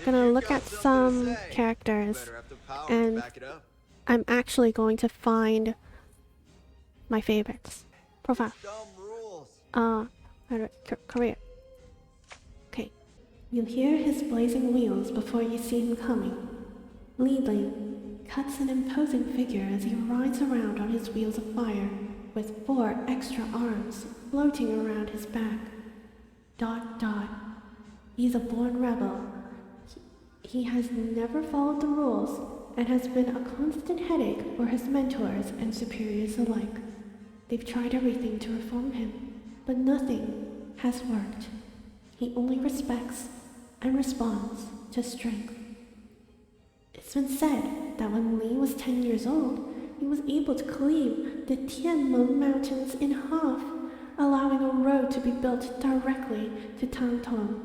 gonna look at some characters, and I'm actually going to find my favorites. Profile. Career. Okay. You hear his blazing wheels before you see him coming. Liling cuts an imposing figure as he rides around on his wheels of fire, with 4 extra arms floating around his back. ... He's a born rebel. He has never followed the rules and has been a constant headache for his mentors and superiors alike. They've tried everything to reform him, but nothing has worked. He only respects and responds to strength. It's been said that when Li was 10 years old, he was able to cleave the Tianmen Mountains in half, allowing a road to be built directly to Tangtong.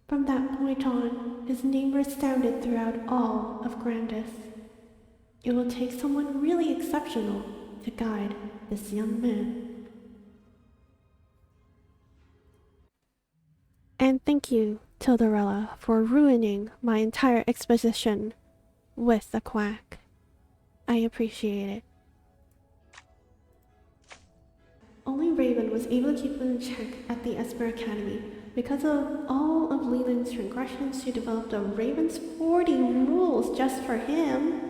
From that point on, his name resounded throughout all of Grandis. It will take someone really exceptional to guide this young man. And thank you, Tilderella, for ruining my entire exposition with the quack. I appreciate it. Only Raven was able to keep them in check at the Esper Academy. Because of all of Leland's transgressions, she developed a Raven's 40 rules just for him.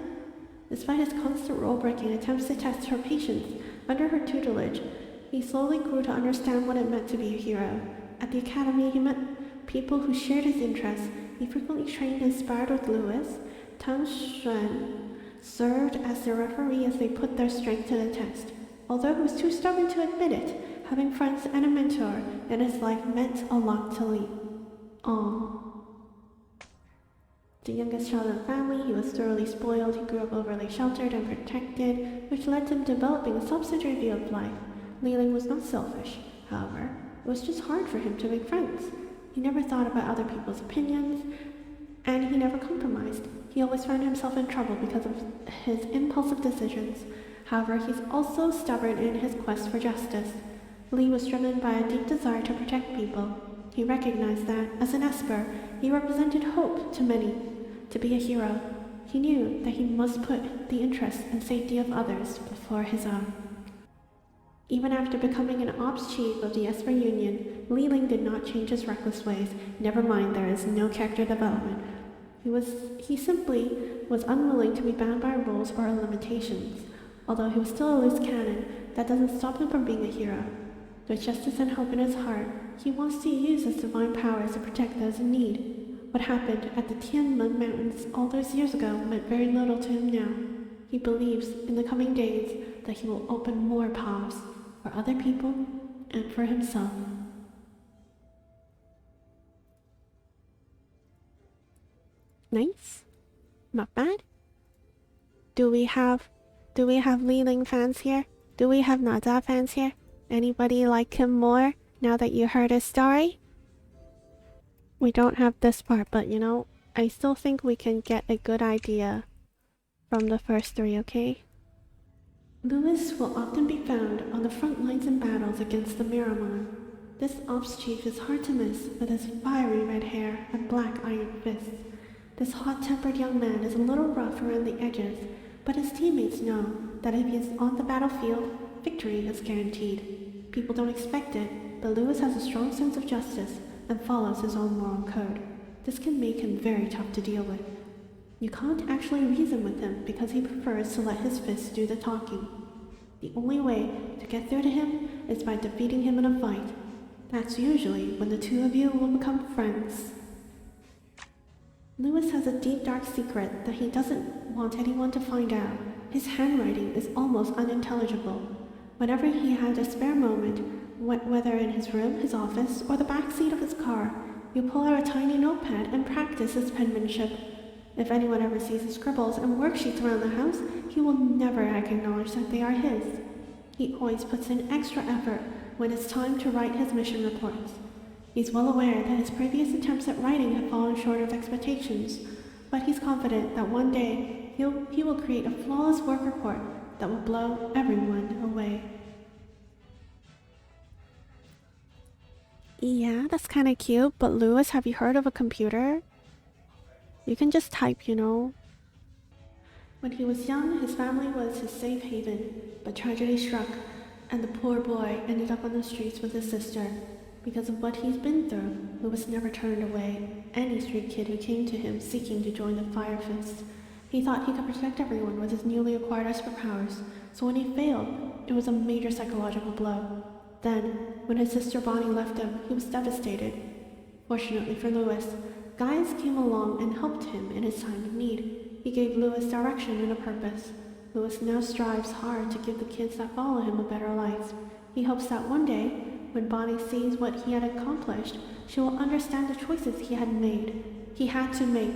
Despite his constant rule-breaking attempts to test her patience under her tutelage, he slowly grew to understand what it meant to be a hero. At the academy, he met people who shared his interests. He frequently trained and sparred with Lewis. Tang Xuan served as their referee as they put their strength to the test. Although he was too stubborn to admit it, having friends and a mentor in his life meant a lot to Li. The youngest child in the family, he was thoroughly spoiled. He grew up overly sheltered and protected, which led to him developing a self-centered view of life. Liling was not selfish, however. It was just hard for him to make friends. He never thought about other people's opinions, and he never compromised. He always found himself in trouble because of his impulsive decisions. However, he's also stubborn in his quest for justice. Li was driven by a deep desire to protect people. He recognized that, as an Esper, he represented hope to many. To be a hero, he knew that he must put the interests and safety of others before his own. Even after becoming an ops chief of the Esper Union, Li Ling did not change his reckless ways. Never mind, there is no character development. He simply was unwilling to be bound by rules or limitations. Although he was still a loose cannon, that doesn't stop him from being a hero. With justice and hope in his heart, he wants to use his divine powers to protect those in need. What happened at the Tianmen Mountains all those years ago meant very little to him now. He believes in the coming days that he will open more paths for other people and for himself. Nice. Not bad. Do we have Li Ling fans here? Do we have Nezha fans here? Anybody like him more now that you heard his story? We don't have this part, but you know, I still think we can get a good idea from the first 3, okay? Lewis will often be found on the front lines in battles against the Miramon. This ops chief is hard to miss with his fiery red hair and black iron fists. This hot-tempered young man is a little rough around the edges, but his teammates know that if he is on the battlefield, victory is guaranteed. People don't expect it, but Lewis has a strong sense of justice and follows his own moral code. This can make him very tough to deal with. You can't actually reason with him because he prefers to let his fists do the talking. The only way to get through to him is by defeating him in a fight. That's usually when the two of you will become friends. Lewis has a deep dark secret that he doesn't want anyone to find out. His handwriting is almost unintelligible. Whenever he had a spare moment, whether in his room, his office, or the back seat of his car, you pull out a tiny notepad and practice his penmanship. If anyone ever sees his scribbles and worksheets around the house, he will never acknowledge that they are his. He always puts in extra effort when it's time to write his mission reports. He's well aware that his previous attempts at writing have fallen short of expectations, but he's confident that one day he will create a flawless work report that will blow everyone away. Yeah, that's kind of cute, but Lewis, have you heard of a computer? You can just type, you know. When he was young, his family was his safe haven, but tragedy struck, and the poor boy ended up on the streets with his sister. Because of what he's been through, Lewis never turned away any street kid who came to him seeking to join the Fire Fist. He thought he could protect everyone with his newly acquired Esper powers, so when he failed, it was a major psychological blow. Then, when his sister Bonnie left him, he was devastated. Fortunately for Lewis, guys came along and helped him in his time of need. He gave Lewis direction and a purpose. Lewis now strives hard to give the kids that follow him a better life. He hopes that one day, when Bonnie sees what he had accomplished, she will understand the choices he had to make,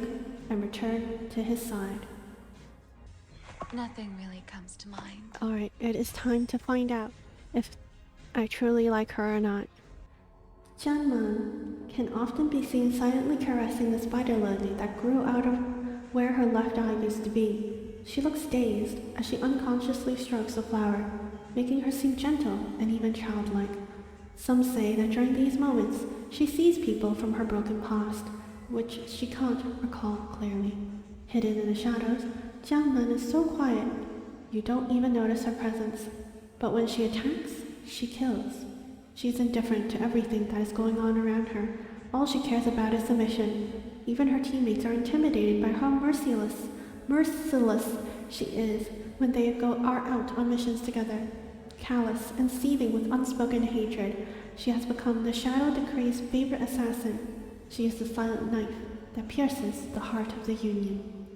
and return to his side. Nothing really comes to mind. Alright, it is time to find out if I truly like her or not. Meng can often be seen silently caressing the spider lily that grew out of where her left eye used to be. She looks dazed as she unconsciously strokes the flower, making her seem gentle and even childlike. Some say that during these moments, she sees people from her broken past, which she can't recall clearly. Hidden in the shadows, Meng is so quiet, you don't even notice her presence. But when she attacks, she kills. She's indifferent to everything that is going on around her. All she cares about is the mission. Even her teammates are intimidated by how merciless she is when they are out on missions together. Callous and seething with unspoken hatred, she has become the Shadow Decree's favorite assassin. She is the silent knife that pierces the heart of the Union.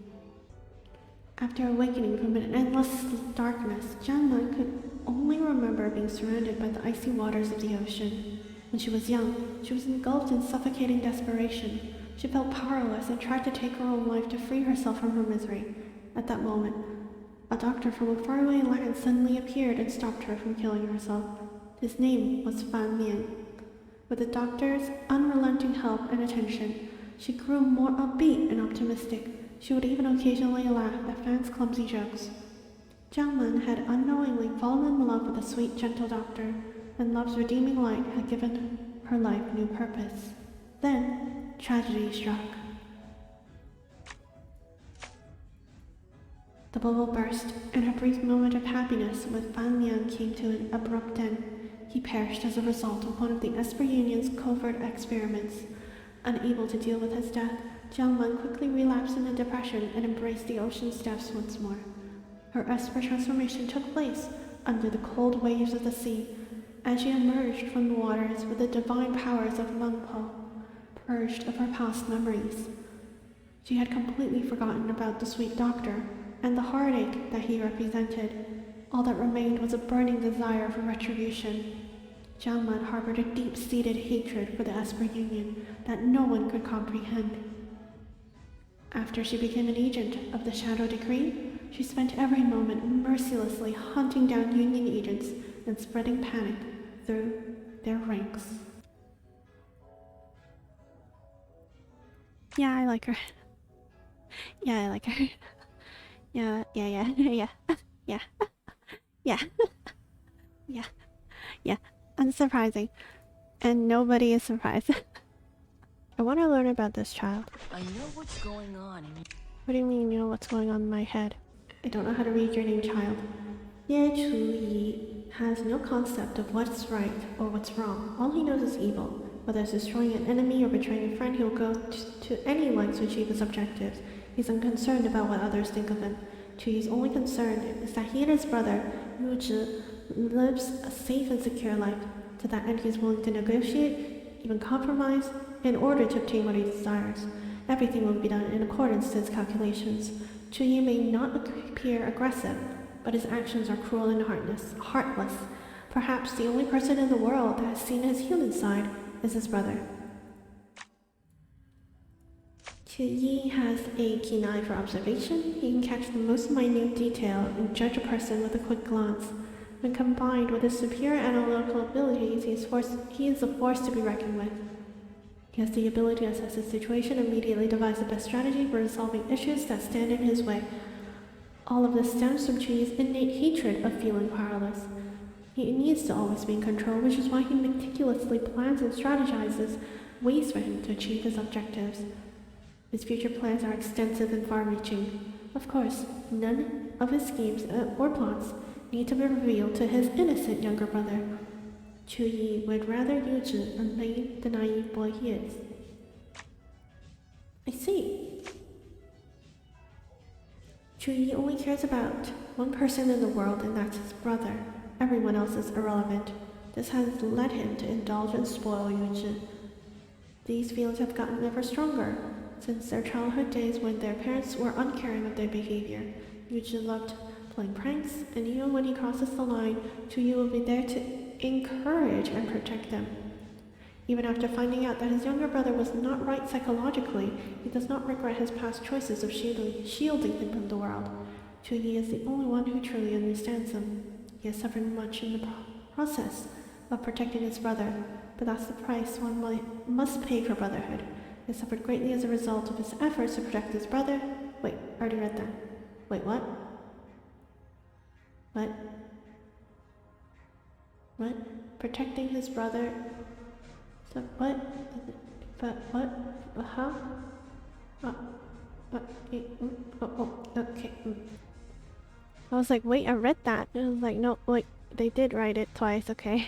After awakening from an endless darkness, Meng could only remember being surrounded by the icy waters of the ocean. When she was young, she was engulfed in suffocating desperation. She felt powerless and tried to take her own life to free herself from her misery. At that moment, a doctor from a faraway land suddenly appeared and stopped her from killing herself. His name was Meng. With the doctor's unrelenting help and attention, she grew more upbeat and optimistic. She would even occasionally laugh at fans' clumsy jokes. Meng had unknowingly fallen in love with the sweet, gentle doctor, and love's redeeming light had given her life new purpose. Then, tragedy struck. The bubble burst, and her brief moment of happiness with Meng came to an abrupt end. He perished as a result of one of the Esper Union's covert experiments. Unable to deal with his death, Meng quickly relapsed into depression and embraced the ocean's depths once more. Her Esper transformation took place under the cold waves of the sea, as she emerged from the waters with the divine powers of Mengpo, purged of her past memories. She had completely forgotten about the sweet doctor and the heartache that he represented. All that remained was a burning desire for retribution. Meng harbored a deep-seated hatred for the Esper Union that no one could comprehend. After she became an agent of the Shadow Decree, she spent every moment mercilessly hunting down Union agents and spreading panic through their ranks. Yeah, I like her. Yeah, I like her. Yeah. Yeah. Unsurprising. And nobody is surprised. I want to learn about this child. I know what's going on. What do you mean you know what's going on in my head? I don't know how to read your name, child. Ye Chu Yi has no concept of what's right or what's wrong. All he knows is evil. Whether it's destroying an enemy or betraying a friend, he'll go to any lengths to achieve his objectives. He's unconcerned about what others think of him. Chu Yi's only concern is that he and his brother, Yu Zhi, lives a safe and secure life. To that end, he's willing to negotiate, even compromise, in order to obtain what he desires. Everything will be done in accordance to his calculations. Chu Yi may not appear aggressive, but his actions are cruel and heartless. Perhaps the only person in the world that has seen his human side is his brother. Chu Yi has a keen eye for observation. He can catch the most minute detail and judge a person with a quick glance. When combined with his superior analytical abilities, he is a force to be reckoned with. He has the ability to assess his situation and immediately devise the best strategy for resolving issues that stand in his way. All of this stems from Chu Yi's innate hatred of feeling powerless. He needs to always be in control, which is why he meticulously plans and strategizes ways for him to achieve his objectives. His future plans are extensive and far-reaching. Of course, none of his schemes or plots need to be revealed to his innocent younger brother. Chu Yi would rather Yuji remain the naive boy he is. I see. Chu Yi only cares about one person in the world, and that's his brother. Everyone else is irrelevant. This has led him to indulge and spoil Yuji. These feelings have gotten ever stronger since their childhood days when their parents were uncaring of their behavior. Yuji loved playing pranks, and even when he crosses the line, Chu Yi will be there to encourage and protect them. Even after finding out that his younger brother was not right psychologically, he does not regret his past choices of shielding him from the world. Chu Yi is the only one who truly understands him. He has suffered much in the process of protecting his brother, but that's the price one must pay for brotherhood. He has suffered greatly as a result of his efforts to protect his brother. Wait, I already read that. Wait, what? What? What? Protecting his brother? So what? But what? Huh? Okay. I was like, wait, I read that. I was like, no, wait, they did write it twice, okay.